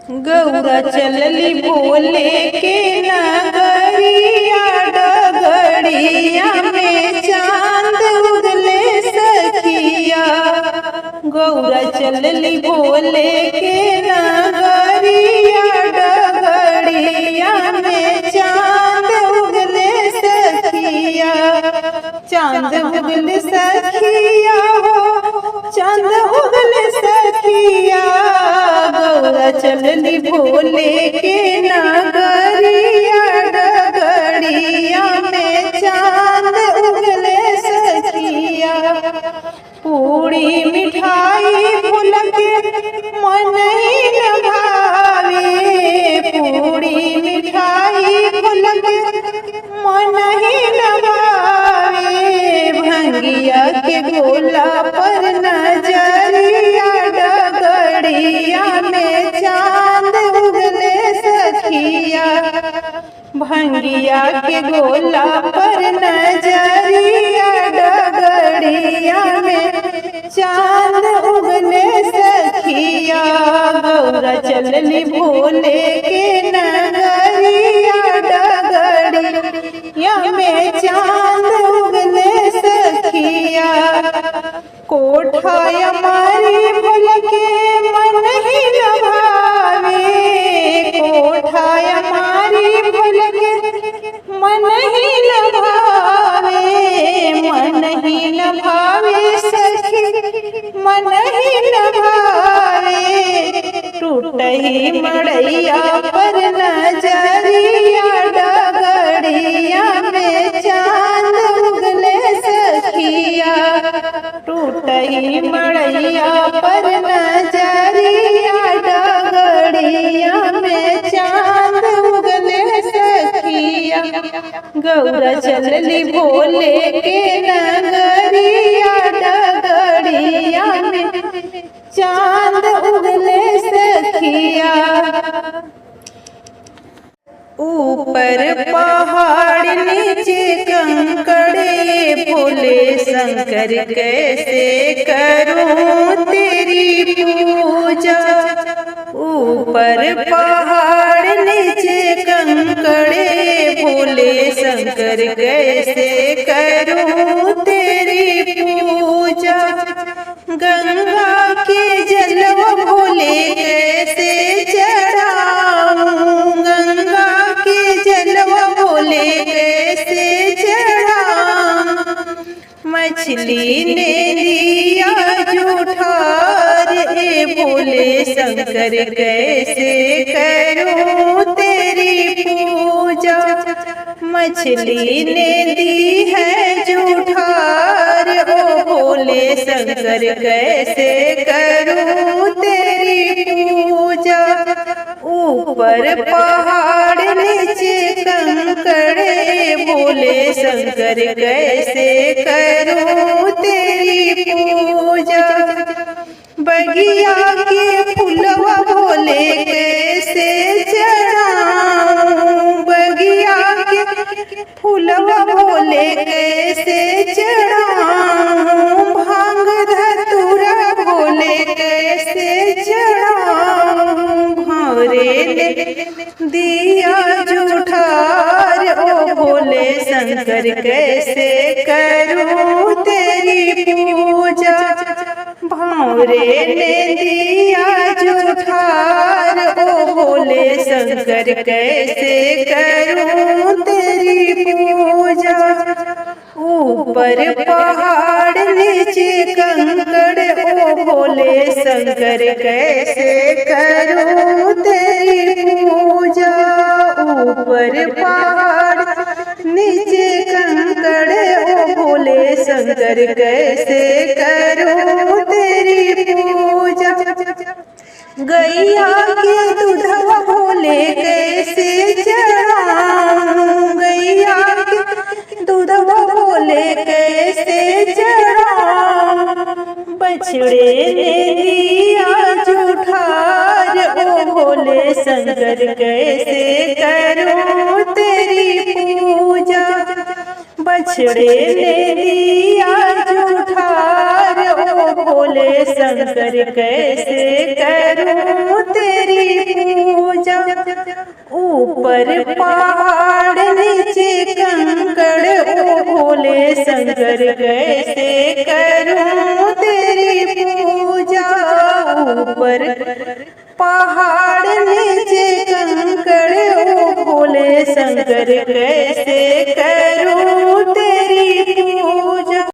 गौरा चलली भोले के नगरिया, डगरिया में चांद उगले सखिया। गौरा चलली भोले के नगरिया, डगरिया में चांद उगले सखिया। चांद उगले सखिया हो, चांद उगले सखिया। गौरा चलली भोले के नगरिया, डगरिया में चांद उगले सखिया। पूरी मिठाई फूल के मन ही न भावे, पूरी मिठाई फूल के मन ही न भावे। भंगिया के गोला पर नजरिया, डगरिया में चांद उगले सखिया। भंगिया के गोला पर नजरिया, डगरिया में चांद उगले सखिया। गौरा चलली भोले के नगरिया, डगरिया में चांद उगले सखिया। कोठा हमारी भूल के मन ही न भावे, कोठा हमारी भूल के मन ही न भावे। मन ही न भावे सखी, मन ही न भावे। टूटही मड़ैया पर नजरिया, डगरिया में चांद उगले सखिया। टूटही मड़ैया पर नजरिया, डगरिया में चांद उगले सखिया। गौरा चलली भोले के नगरिया, डगरिया में चांद उगले सखिया। ऊपर पहाड़ नीचे कंकड़े, भोले शंकर कैसे करूं तेरी पूजा। ऊपर पहाड़ नीचे कंकड़े, भोले शंकर कैसे करूं तेरी पूजा। गंगा के जलवा भोले कैसे चढ़ाऊं, गंगा के जलवा भोले कैसे चढ़ाऊं। मछली ने लिया जूठार, ए भोले शंकर कैसे करूं तेरी पूजा। मछली ने दी है जूठार, ओ भोले शंकर कैसे करूं तेरी पूजा। ऊपर पहाड़ नीचे कंकड़े, भोले शंकर कैसे करूं तेरी पूजा। बगिया के फूलवा भोले कैसे चढ़ाऊं, बगिया के फूलवा भोले कैसे चढ़ाऊं। भांग धतूरा भोले कैसे चढ़ाऊं। भावरे ने दिया जूठार, ओ भोले शंकर कैसे करूं तेरी पूजा। भावरे ने दिया जूठार, ओ भोले शंकर कैसे करूं तेरी पूजा। ऊपर पहाड़ नीचे कंकड़, ओ भोले शंकर कैसे करूं तेरी पूजा। ऊपर पहाड़ नीचे कंकड़, ओ भोले शंकर कैसे करूं तेरी पूजा। गैया के दूधवा भोले कैसे चढ़ाऊं, गैया के दूधवा भोले कैसे चढ़ाऊं। बछड़े ने दिया जूठार, ओ भोले शंकर कैसे करूं तेरी पूजा। बछड़े ने दिया जूठार, ओ भोले शंकर कैसे करूं तेरी ऊपर पहाड़ नीचे कंकड़, ओ भोले शंकर कैसे करूं तेरी पूजा। ऊपर पहाड़ नीचे कंकड़, ओ भोले शंकर कैसे करूं